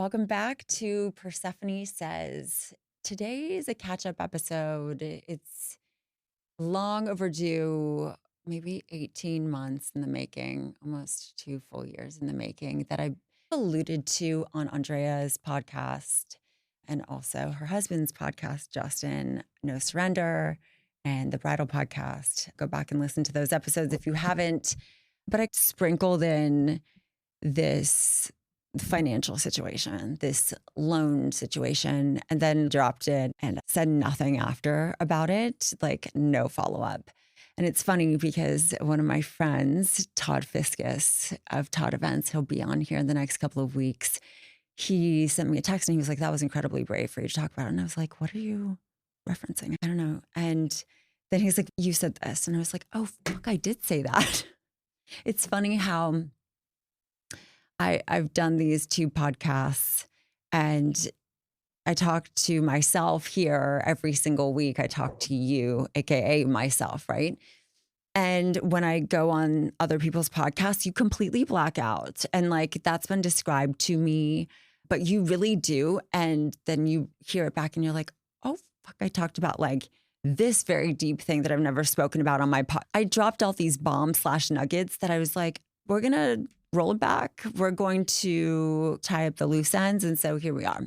Welcome back to Persephone Says. Today is a catch up episode. It's long overdue, maybe 18 months in the making, almost 2 full years in the making, that I alluded to on Andrea's podcast and also her husband's podcast, Justin, No Surrender, and the Bridal podcast. Go back and listen to those episodes if you haven't. But I sprinkled in this financial situation, this loan situation, and then dropped it and said nothing after about it, like no follow up. And it's funny because one of my friends, Todd Fiskus of Todd Events, he'll be on here in the next couple of weeks. He sent me a text and he was like, "That was incredibly brave for you to talk about it." And I was like, "What are you referencing?" I don't know. And then he's like, "You said this." And I was like, "Oh, fuck, I did say that." It's funny how I've done these 2 podcasts and I talk to myself here every single week. I talk to you, AKA myself, right? And when I go on other people's podcasts, you completely black out. And like that's been described to me, but you really do. And then you hear it back and you're like, oh, fuck, I talked about like this very deep thing that I've never spoken about on my pod. I dropped all these bombs/nuggets that I was like, we're going to roll it back. We're going to tie up the loose ends. And so here we are.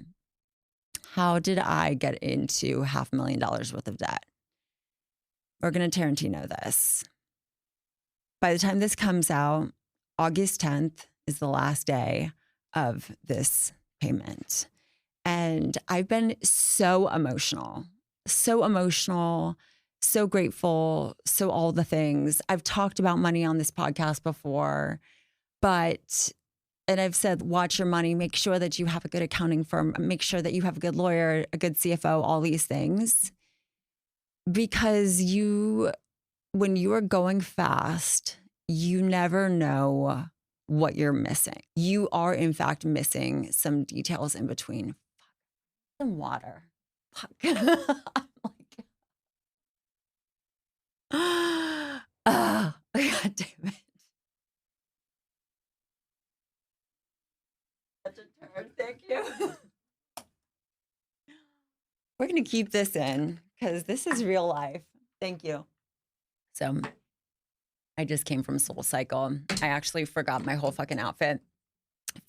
How did I get into $500,000 worth of debt? We're going to Tarantino this. By the time this comes out, August 10th is the last day of this payment. And I've been so emotional, so grateful, so all the things. I've talked about money on this podcast before. And I've said, watch your money, make sure that you have a good accounting firm, make sure that you have a good lawyer, a good CFO, all these things. Because when you are going fast, you never know what you're missing. You are, in fact, missing some details in between. Some water. Fuck. I'm like, God damn it. Such a turn. Thank you. We're going to keep this in because this is real life. Thank you. So I just came from Soul Cycle. I actually forgot my whole fucking outfit.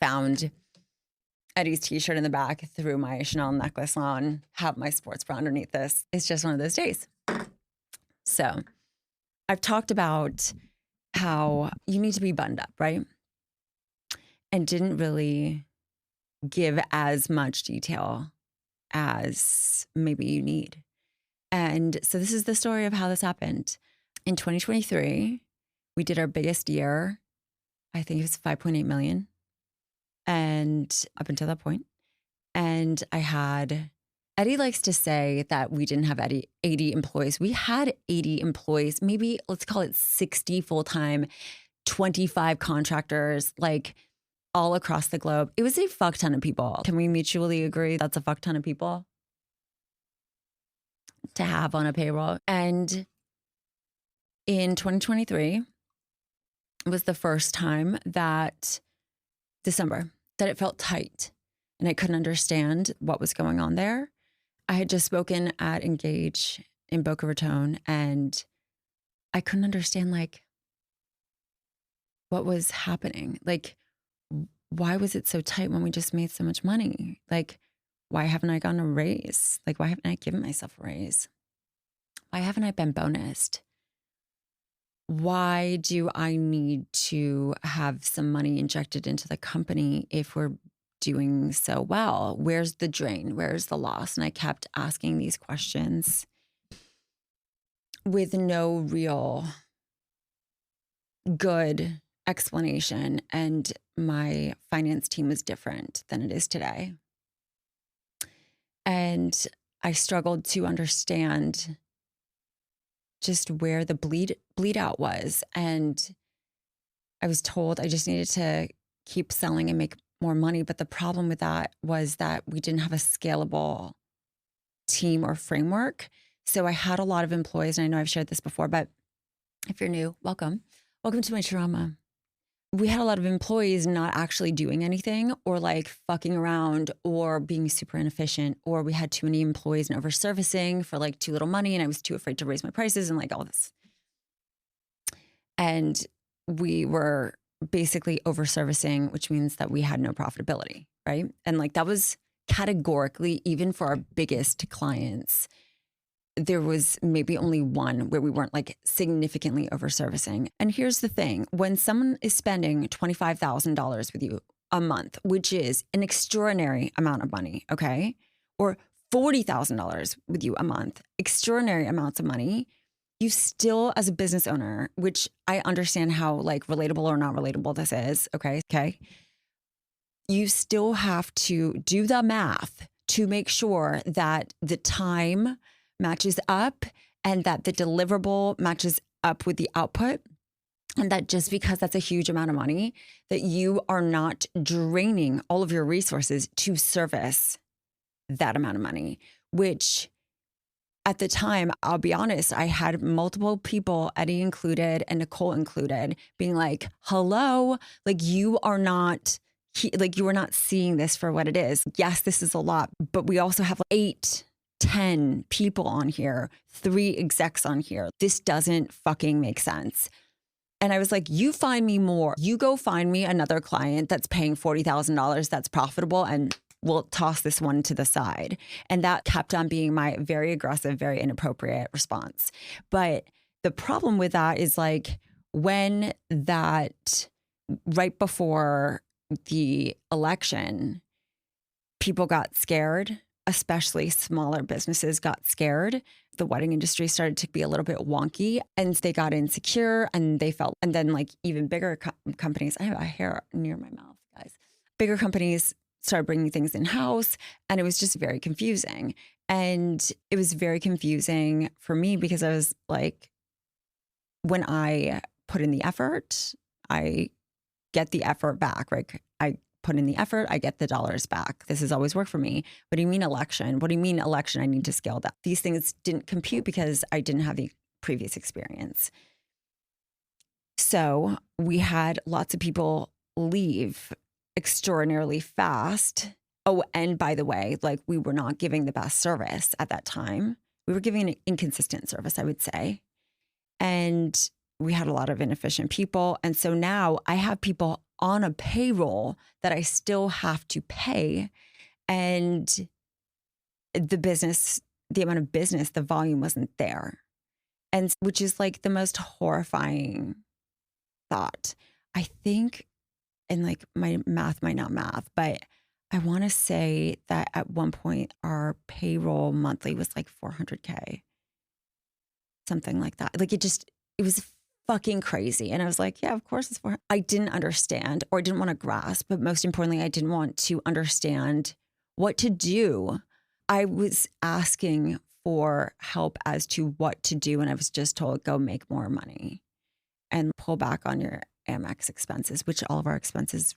Found Eddie's t-shirt in the back, threw my Chanel necklace on, have my sports bra underneath this. It's just one of those days. So I've talked about how you need to be buttoned up, right? And didn't really give as much detail as maybe you need. And so this is the story of how this happened. In 2023, we did our biggest year. I think it was 5.8 million. And up until that point. And Eddie likes to say that we didn't have 80 employees. We had 80 employees, maybe let's call it 60 full-time, 25 contractors, like all across the globe. It was a fuck ton of people. Can we mutually agree that's a fuck ton of people to have on a payroll? And in 2023 was the first time that December that it felt tight and I couldn't understand what was going on there. I had just spoken at Engage in Boca Raton and I couldn't understand like what was happening. Like, why was it so tight when we just made so much money? Like, why haven't I gotten a raise? Like, why haven't I given myself a raise? Why haven't I been bonused? Why do I need to have some money injected into the company if we're doing so well? Where's the drain? Where's the loss? And I kept asking these questions with no real good explanation. And my finance team was different than it is today. And I struggled to understand just where the bleed out was. And I was told I just needed to keep selling and make more money. But the problem with that was that we didn't have a scalable team or framework. So I had a lot of employees, and I know I've shared this before, but if you're new, welcome. Welcome to my trauma. we had a lot of employees not actually doing anything or like fucking around or being super inefficient, or we had too many employees and over servicing for like too little money. And I was too afraid to raise my prices and like all this. And we were basically over servicing, which means that we had no profitability. Right. And like that was categorically, even for our biggest clients, there was maybe only one where we weren't like significantly over servicing. And here's the thing, when someone is spending $25,000 with you a month, which is an extraordinary amount of money, okay? Or $40,000 with you a month, extraordinary amounts of money, you still, as a business owner, which I understand how like relatable or not relatable this is, okay? You still have to do the math to make sure that the time matches up and that the deliverable matches up with the output. And that just because that's a huge amount of money, that you are not draining all of your resources to service that amount of money, which at the time, I'll be honest, I had multiple people, Eddie included and Nicole included, being like, hello, like you are not seeing this for what it is. Yes, this is a lot, but we also have like 8-10 people on here, 3 execs on here. This doesn't fucking make sense. And I was like, you find me more. You go find me another client that's paying $40,000 that's profitable, and we'll toss this one to the side. And that kept on being my very aggressive, very inappropriate response. But the problem with that is like when that right before the election, people got scared, especially smaller businesses got scared. The wedding industry started to be a little bit wonky and they got insecure and they felt, and then like even bigger companies, I have a hair near my mouth, guys. Bigger companies started bringing things in-house and it was just very confusing. And it was very confusing for me because I was like, when I put in the effort, I get the effort back, right? I put in the effort, I get the dollars back. This has always worked for me. What do you mean election? What do you mean election? I need to scale that. These things didn't compute because I didn't have the previous experience. So we had lots of people leave extraordinarily fast. Oh, and by the way, like we were not giving the best service at that time. We were giving an inconsistent service, I would say. And we had a lot of inefficient people. And so now I have people on a payroll that I still have to pay. And the business, the amount of business, the volume wasn't there. And which is like the most horrifying thought. I think, and like my math might not math, but I want to say that at one point our payroll monthly was like $400K, something like that. Like it was fucking crazy. And I was like, yeah, of course it's for, I didn't understand or I didn't want to grasp, but most importantly, I didn't want to understand what to do. I was asking for help as to what to do. And I was just told, go make more money and pull back on your Amex expenses, which all of our expenses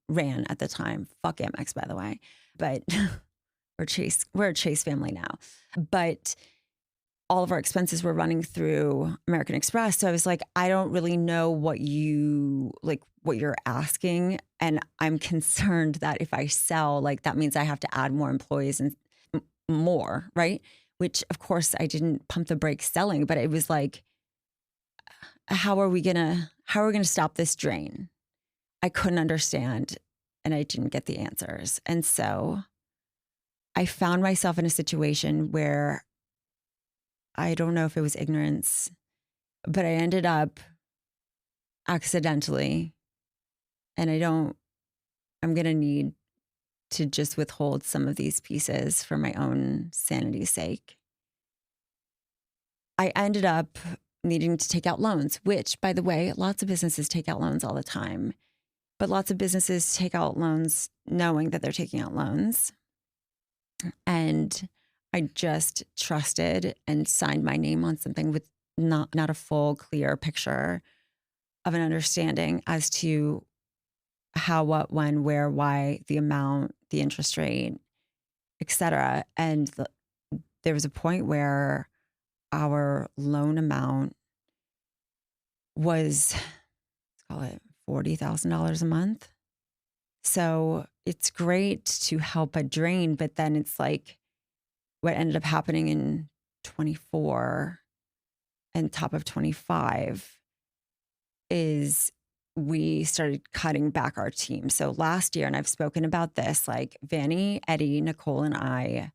ran at the time. Fuck Amex, by the way, but we're a Chase family now, but all of our expenses were running through American Express. So I was like, I don't really know what you're asking. And I'm concerned that if I sell, like that means I have to add more employees and more, right? Which of course I didn't pump the brakes selling, but it was like, how are we gonna stop this drain? I couldn't understand and I didn't get the answers. And so I found myself in a situation where I don't know if it was ignorance, but I ended up accidentally, and I'm going to need to just withhold some of these pieces for my own sanity's sake. I ended up needing to take out loans, which, by the way, lots of businesses take out loans all the time, but lots of businesses take out loans knowing that they're taking out loans. And I just trusted and signed my name on something with not a full, clear picture of an understanding as to how, what, when, where, why, the amount, the interest rate, et cetera. And there was a point where our loan amount was, let's call it $40,000 a month. So it's great to help a drain, but then it's like what ended up happening in 24 and top of 25 is we started cutting back our team. So last year, and I've spoken about this, like Vanny, Eddie, Nicole, and I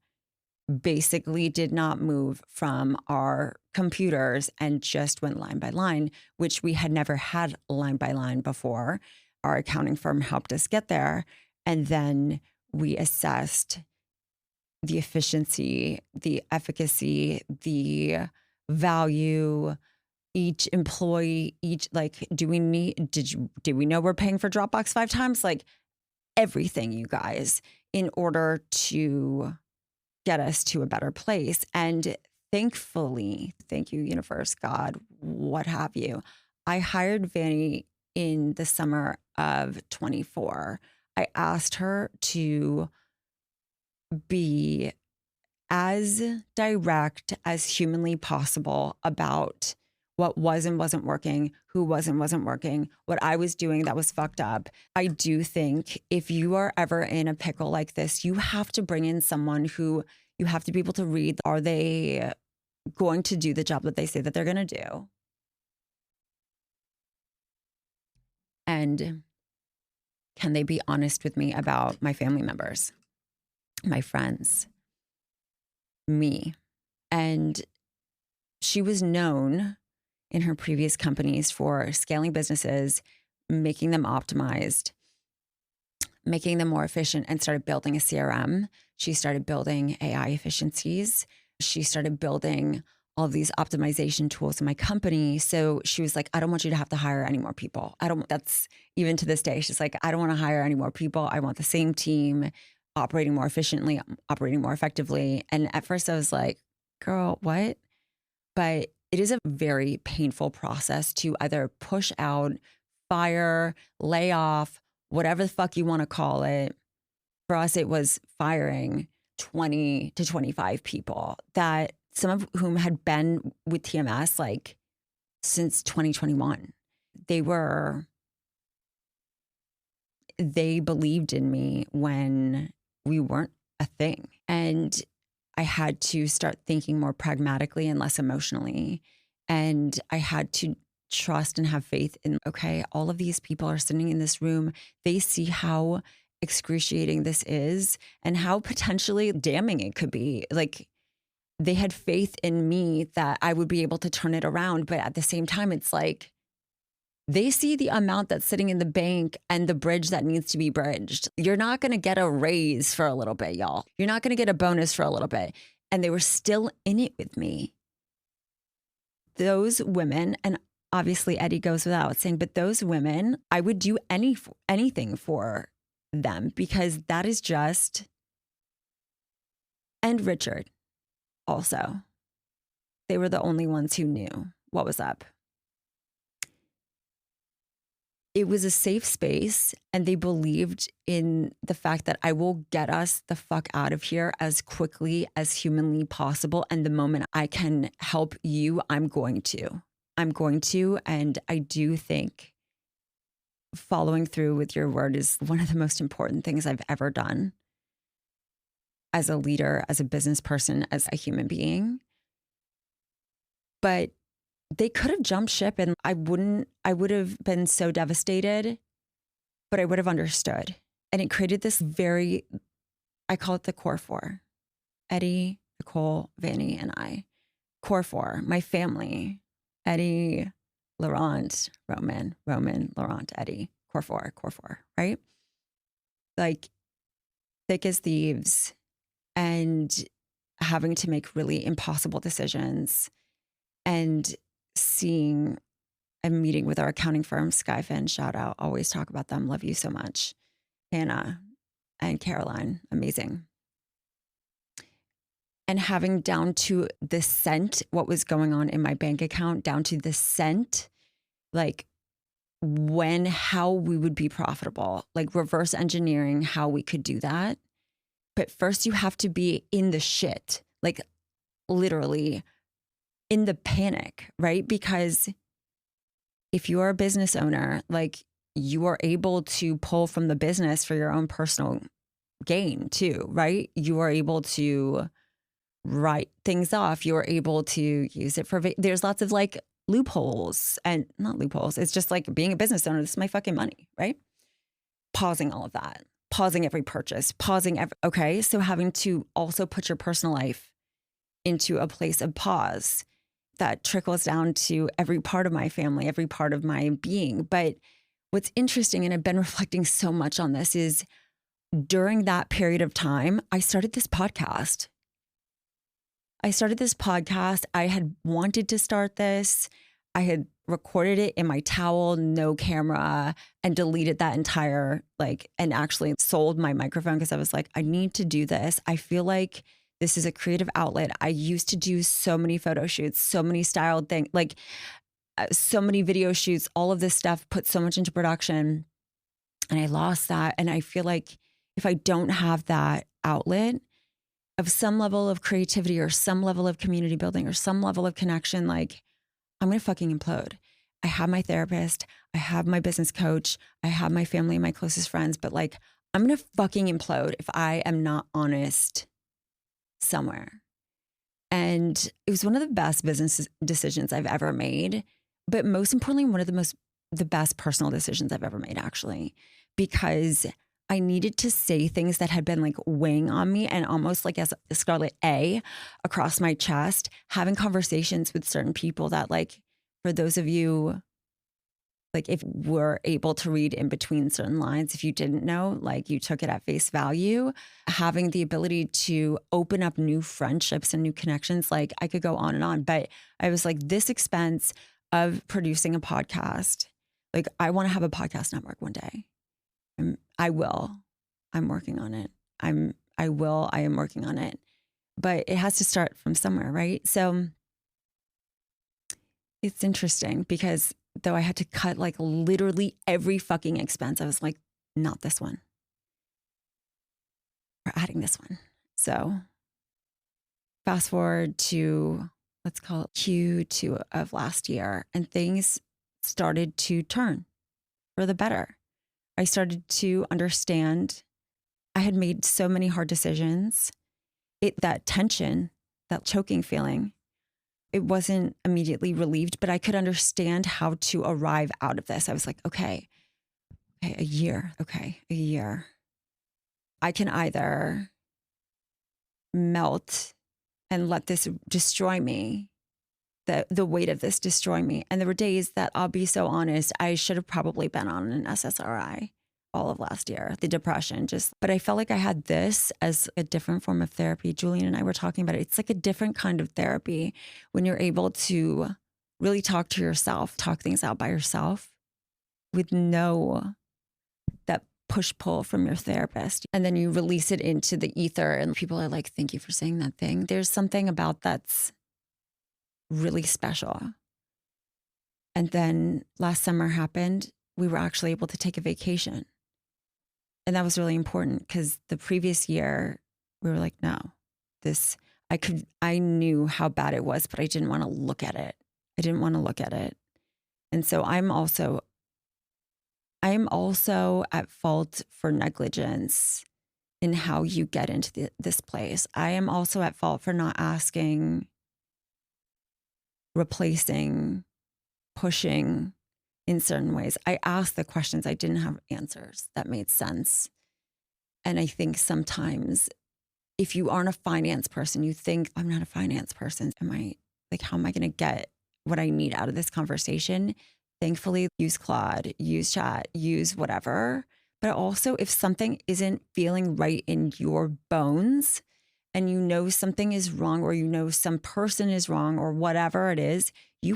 basically did not move from our computers and just went line by line, which we had never had line by line before. Our accounting firm helped us get there. And then we assessed the efficiency, the efficacy, the value, each employee, each, like, did we know we're paying for Dropbox 5 times? Like everything, you guys, in order to get us to a better place. And thankfully, thank you, universe, God, what have you, I hired Vanny in the summer of 24. I asked her to be as direct as humanly possible about what was and wasn't working, who was and wasn't working, what I was doing that was fucked up. I do think if you are ever in a pickle like this, you have to bring in someone who you have to be able to read. Are they going to do the job that they say that they're going to do? And can they be honest with me about my family members, my friends, me? And she was known in her previous companies for scaling businesses, making them optimized, making them more efficient, and started building a CRM. She started building AI efficiencies. She started building all of these optimization tools in my company. So she was like, I don't want you to have to hire any more people. That's even to this day. She's like, I don't want to hire any more people. I want the same team operating more efficiently, operating more effectively. And at first I was like, girl, what? But it is a very painful process to either push out, fire, lay off, whatever the fuck you want to call it. For us, it was firing 20 to 25 people, that some of whom had been with TMS like since 2021. They believed in me when we weren't a thing. And I had to start thinking more pragmatically and less emotionally. And I had to trust and have faith in, okay, all of these people are sitting in this room. They see how excruciating this is and how potentially damning it could be. Like, they had faith in me that I would be able to turn it around. But at the same time, it's like, they see the amount that's sitting in the bank and the bridge that needs to be bridged. You're not going to get a raise for a little bit, y'all. You're not going to get a bonus for a little bit. And they were still in it with me. Those women, and obviously Eddie goes without saying, but those women, I would do anything for them, because that is just, and Richard also, they were the only ones who knew what was up. It was a safe space, and they believed in the fact that I will get us the fuck out of here as quickly as humanly possible. And the moment I can help you, I'm going to. And I do think following through with your word is one of the most important things I've ever done as a leader, as a business person, as a human being. But they could have jumped ship, and I would have been so devastated, but I would have understood. And it created this I call it the core four: Eddie, Nicole, Vanny, and I. Core four, my family: Eddie, Laurent, Roman, Laurent, Eddie. Core four, right? Like thick as thieves, and having to make really impossible decisions, and seeing a meeting with our accounting firm, Skyfin, shout out, always talk about them, love you so much. Hannah and Caroline, amazing. And having down to the cent what was going on in my bank account, down to the cent, like how we would be profitable, like reverse engineering how we could do that. But first you have to be in the shit, like literally in the panic, right? Because if you're a business owner, like you are able to pull from the business for your own personal gain too, right? You are able to write things off. You are able to use it for, there's lots of like loopholes, and not loopholes. It's just like being a business owner. This is my fucking money, right? Pausing all of that, pausing every purchase, okay. So having to also put your personal life into a place of pause that trickles down to every part of my family, every part of my being. But what's interesting, and I've been reflecting so much on this, is during that period of time, I started this podcast. I had wanted to start this. I had recorded it in my towel, no camera, and deleted that entire, and actually sold my microphone because I was like, I need to do this. I feel like this is a creative outlet. I used to do so many photo shoots, so many styled things, so many video shoots, all of this stuff, put so much into production. And I lost that. And I feel like if I don't have that outlet of some level of creativity or some level of community building or some level of connection, I'm going to fucking implode. I have my therapist. I have my business coach. I have my family and my closest friends, but I'm going to fucking implode if I am not honest somewhere. And it was one of the best business decisions I've ever made, but most importantly, one of the best personal decisions I've ever made, actually, because I needed to say things that had been weighing on me and almost as a scarlet A across my chest, having conversations with certain people that for those of you, if we're able to read in between certain lines, if you didn't know, you took it at face value, having the ability to open up new friendships and new connections. I could go on and on, but I was this expense of producing a podcast. I want to have a podcast network one day. I will. I'm working on it. I am working on it, but it has to start from somewhere, right? So it's interesting because though I had to cut literally every fucking expense, I was like, not this one. We're adding this one. So fast forward to, let's call it Q2 of last year, and things started to turn for the better. I started to understand I had made so many hard decisions. That tension, that choking feeling, it wasn't immediately relieved, but I could understand how to arrive out of this. I was like, okay, a year. I can either melt and let this destroy me, the weight of this destroy me. And there were days that, I'll be so honest, I should have probably been on an SSRI all of last year, the depression, but I felt like I had this as a different form of therapy. Julian and I were talking about it. It's a different kind of therapy when you're able to really talk to yourself, talk things out by yourself with no that push pull from your therapist. And then you release it into the ether and people are like, thank you for saying that thing. There's something about that's really special. And then last summer happened. We were actually able to take a vacation. And that was really important because the previous year we were like, no, I knew how bad it was, but I didn't want to look at it. And so I'm also at fault for negligence in how you get into this place. I am also at fault for not asking, replacing, pushing in certain ways. I asked the questions. I didn't have answers that made sense. And I think sometimes if you aren't a finance person, you think, I'm not a finance person. How am I going to get what I need out of this conversation? Thankfully, use Claude, use chat, use whatever. But also if something isn't feeling right in your bones and you know something is wrong or you know some person is wrong or whatever it is, you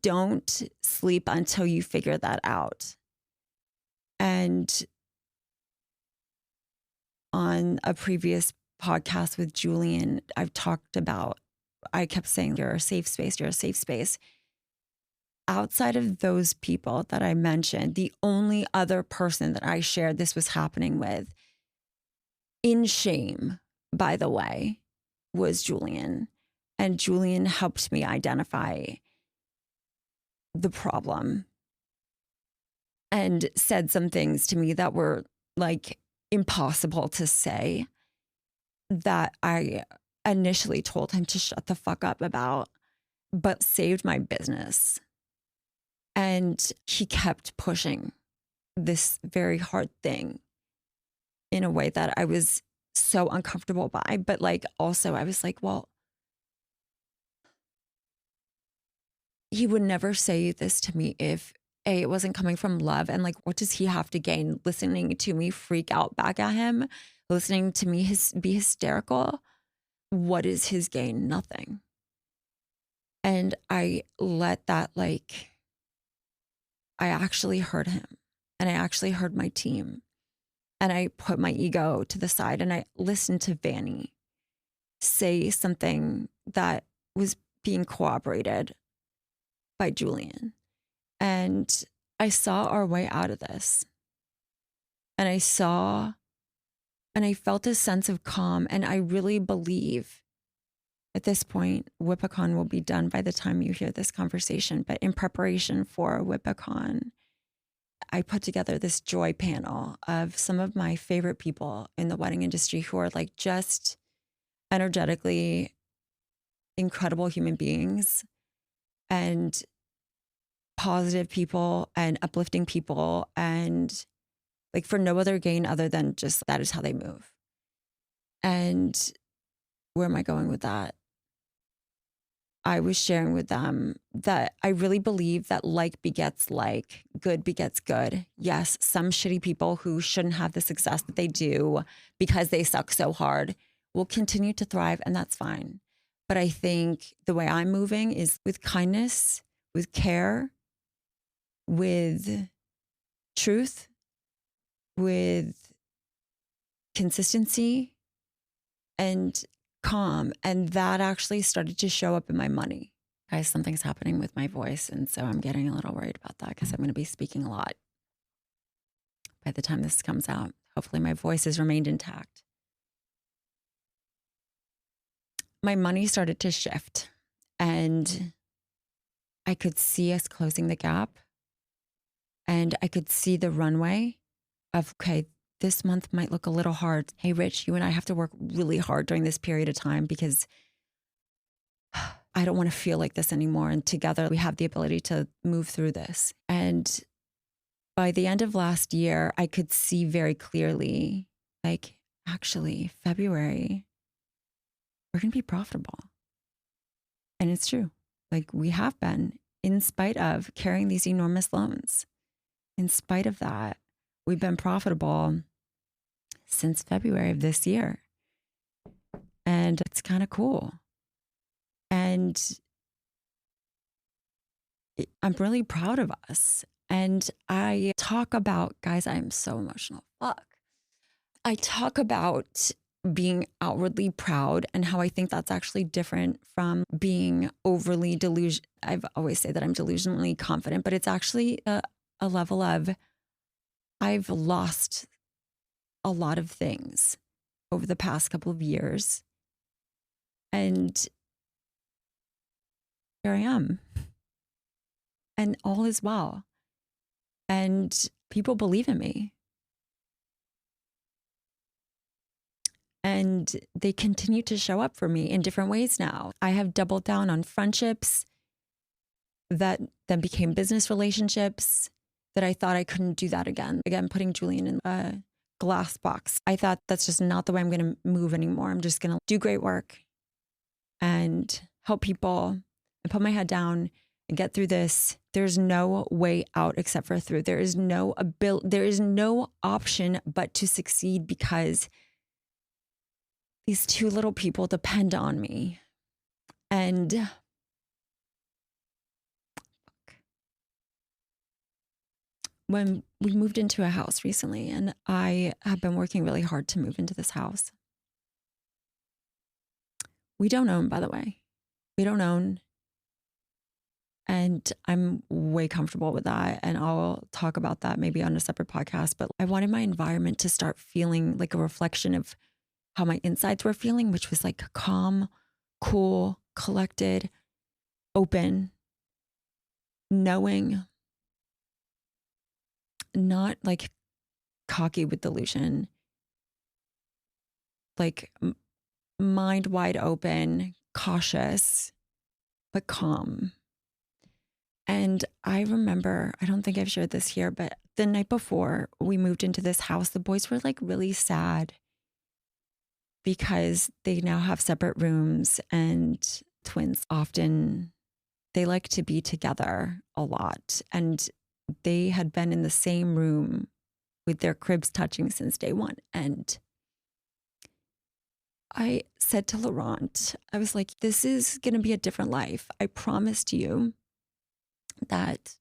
don't sleep until you figure that out. And on a previous podcast with Julian, I kept saying, you're a safe space. Outside of those people that I mentioned, the only other person that I shared this was happening with, in shame, by the way, was Julian. And Julian helped me identify the problem and said some things to me that were like impossible to say, that I initially told him to shut the fuck up about, but saved my business. And he kept pushing this very hard thing in a way that I was so uncomfortable by. But like, also, I was like, well, he would never say this to me if A, it wasn't coming from love. And like, what does he have to gain listening to me freak out back at him, listening to me be hysterical? What is his gain? Nothing. And I let that, like, I actually heard him, and I actually heard my team, and I put my ego to the side, and I listened to Vanny say something that was being corroborated by Julian. And I saw our way out of this. And I felt a sense of calm. And I really believe at this point, WIPACon will be done by the time you hear this conversation. But in preparation for WIPACon, I put together this joy panel of some of my favorite people in the wedding industry who are like just energetically incredible human beings and positive people and uplifting people, and like for no other gain other than just that is how they move. And where am I going with that? I was sharing with them that I really believe that like begets like, good begets good. Yes, some shitty people who shouldn't have the success that they do because they suck so hard will continue to thrive, and that's fine. But I think the way I'm moving is with kindness, with care, with truth, with consistency and calm. And that actually started to show up in my money. Guys, something's happening with my voice. And so I'm getting a little worried about that because I'm going to be speaking a lot by the time this comes out. Hopefully my voice has remained intact. My money started to shift, and I could see us closing the gap, and I could see the runway of, okay, this month might look a little hard. Hey, Rich, you and I have to work really hard during this period of time because I don't want to feel like this anymore. And together we have the ability to move through this. And by the end of last year, I could see very clearly, like, actually, February, we're going to be profitable. And it's true. Like, we have been, in spite of carrying these enormous loans. In spite of that, we've been profitable since February of this year. And it's kind of cool. And I'm really proud of us. And I talk about, guys, I'm so emotional. Fuck. I talk about being outwardly proud and how I think that's actually different from being overly delusional. I've always say that I'm delusionally confident, but it's actually a level of I've lost a lot of things over the past couple of years. And here I am. And all is well. And people believe in me. And they continue to show up for me in different ways now. I have doubled down on friendships that then became business relationships that I thought I couldn't do that again. Again, putting Julian in a glass box. I thought that's just not the way I'm going to move anymore. I'm just going to do great work and help people and put my head down and get through this. There's no way out except for through. There is no option but to succeed because these two little people depend on me. And when we moved into a house recently, and I have been working really hard to move into this house. We don't own, by the way. We don't own. And I'm way comfortable with that. And I'll talk about that maybe on a separate podcast. But I wanted my environment to start feeling like a reflection of how my insides were feeling, which was like calm, cool, collected, open, knowing. not like cocky with delusion, like mind wide open, cautious, but calm. And I remember, I don't think I've shared this here, but the night before we moved into this house, the boys were like really sad because they now have separate rooms, and twins often, they like to be together a lot. And they had been in the same room with their cribs touching since day one. And I said to Laurent, I was like, this is going to be a different life. I promised you that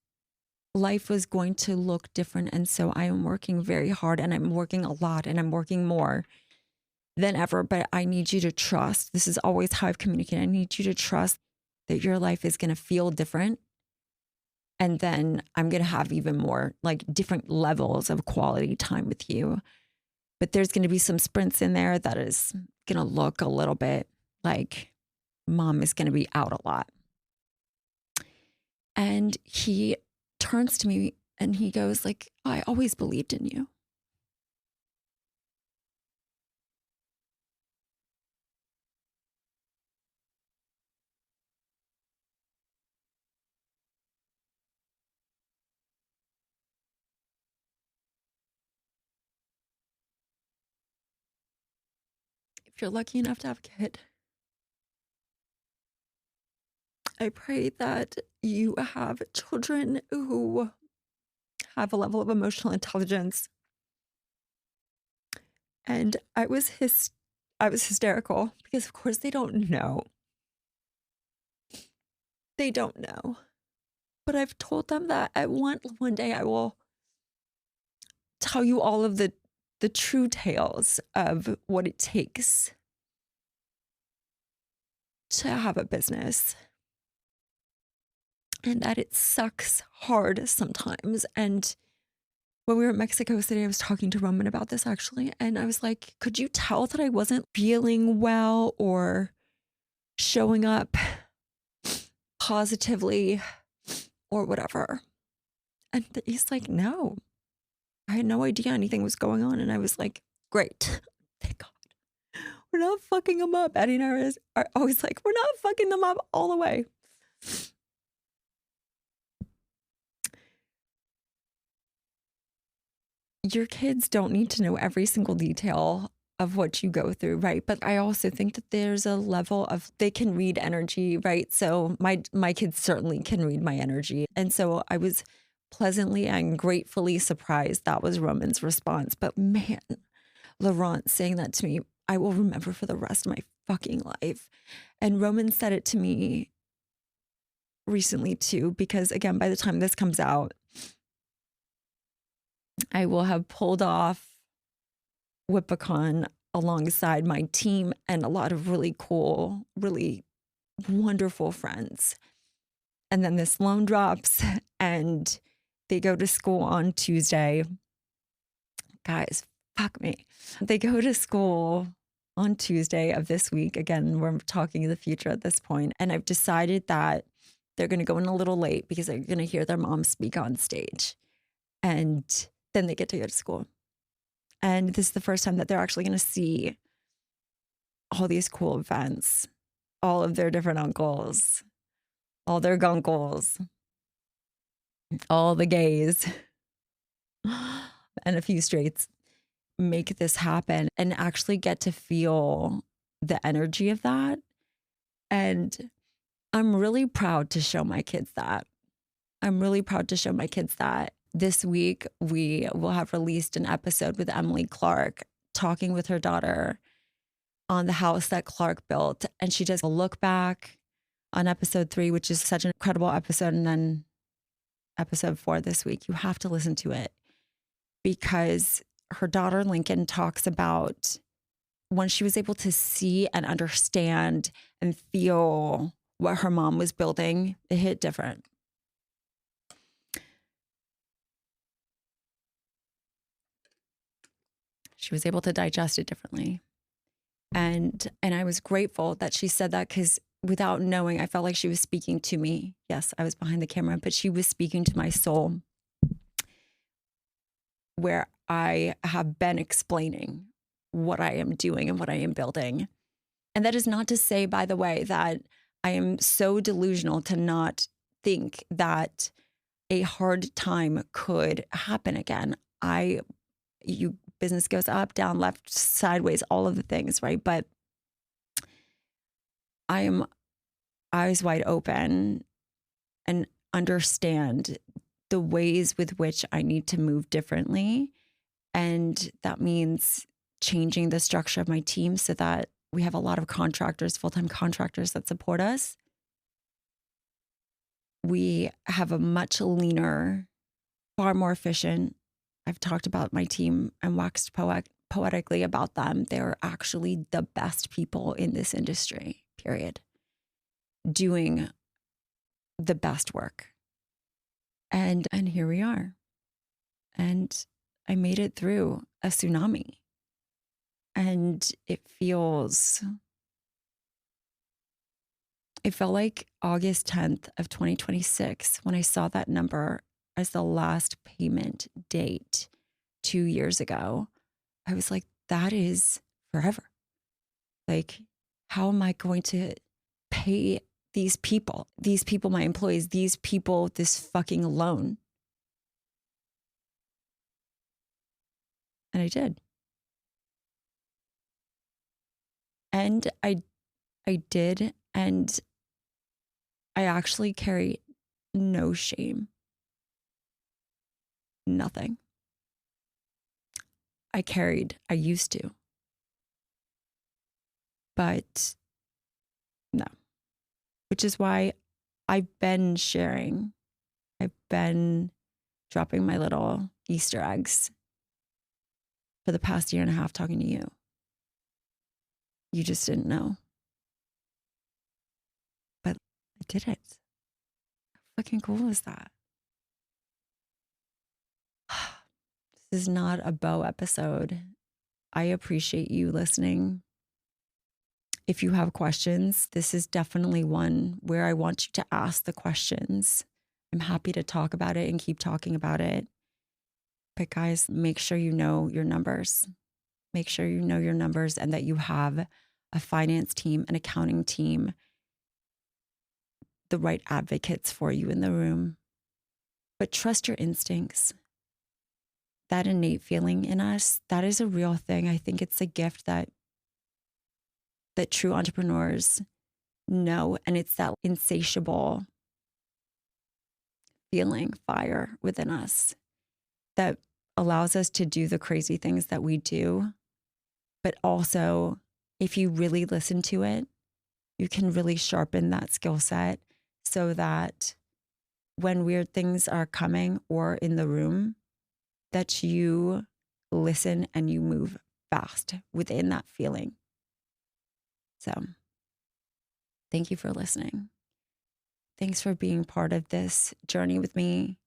life was going to look different. And so I am working very hard, and I'm working a lot, and I'm working more than ever. But I need you to trust. This is always how I've communicated. I need you to trust that your life is going to feel different. And then I'm going to have even more like different levels of quality time with you. But there's going to be some sprints in there that is going to look a little bit like mom is going to be out a lot. And he turns to me and he goes like, I always believed in you. If you're lucky enough to have a kid, I pray that you have children who have a level of emotional intelligence. And I was hysterical because of course they don't know. They don't know. But I've told them that one day I will tell you all of the true tales of what it takes to have a business. And that it sucks hard sometimes. And when we were in Mexico City, I was talking to Roman about this actually. And I was like, could you tell that I wasn't feeling well or showing up positively or whatever? And he's like, no, I had no idea anything was going on. And I was like, great. Thank God. We're not fucking them up. Eddie and I are always like, we're not fucking them up all the way. Your kids don't need to know every single detail of what you go through, right? But I also think that there's a level of, they can read energy, right? So my kids certainly can read my energy. And so I was pleasantly and gratefully surprised that was Roman's response. But man, Laurent saying that to me, I will remember for the rest of my fucking life. And Roman said it to me recently too, because again, by the time this comes out, I will have pulled off WIPACON alongside my team and a lot of really cool, really wonderful friends. And then this loan drops and they go to school on Tuesday. Guys, fuck me. They go to school on Tuesday of this week. Again, we're talking the future at this point. And I've decided that they're going to go in a little late because they're going to hear their mom speak on stage. And then they get to go to school. And this is the first time that they're actually going to see all these cool events, all of their different uncles, all their gunkles, all the gays, and a few straights make this happen and actually get to feel the energy of that. And I'm really proud to show my kids that. I'm really proud to show my kids that. This week, we will have released an episode with Emily Clark talking with her daughter on the house that Clark built. And she does a look back on episode 3, which is such an incredible episode. And then episode 4 this week, you have to listen to it because her daughter Lincoln talks about when she was able to see and understand and feel what her mom was building, it hit different. She was able to digest it differently. And I was grateful that she said that because without knowing, I felt like she was speaking to me. Yes, I was behind the camera, but she was speaking to my soul. where I have been explaining what I am doing and what I am building. And that is not to say, by the way, that I am so delusional to not think that a hard time could happen again. Business goes up, down, left, sideways, all of the things, right? But I am eyes wide open and understand the ways with which I need to move differently. And that means changing the structure of my team so that we have a lot of contractors, full-time contractors that support us. We have a much leaner, far more efficient. I've talked about my team and waxed poetically about them. They're actually the best people in this industry, period, doing the best work. And here we are. And I made it through a tsunami. And it felt like August 10th of 2026 when I saw that number as the last payment date 2 years ago. I was like, that is forever. Like, how am I going to pay these people, my employees, these people, this fucking loan? And I did. And I did. And I actually carry no shame. Nothing. I used to. But no. Which is why I've been sharing. I've been dropping my little Easter eggs for the past year and a half talking to you. You just didn't know. But I did it. How fucking cool is that? This is not a Bo episode. I appreciate you listening. If you have questions, this is definitely one where I want you to ask the questions. I'm happy to talk about it and keep talking about it. But guys, make sure you know your numbers. Make sure you know your numbers and that you have a finance team, an accounting team, the right advocates for you in the room. But trust your instincts. That innate feeling in us, that is a real thing. I think it's a gift that true entrepreneurs know. And it's that insatiable feeling, fire within us that allows us to do the crazy things that we do. But also, if you really listen to it, you can really sharpen that skill set so that when weird things are coming or in the room, that you listen and you move fast within that feeling. So thank you for listening. Thanks for being part of this journey with me.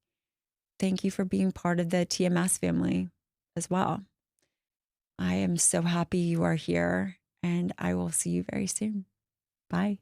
Thank you for being part of the TMS family as well. I am so happy you are here, and I will see you very soon. Bye.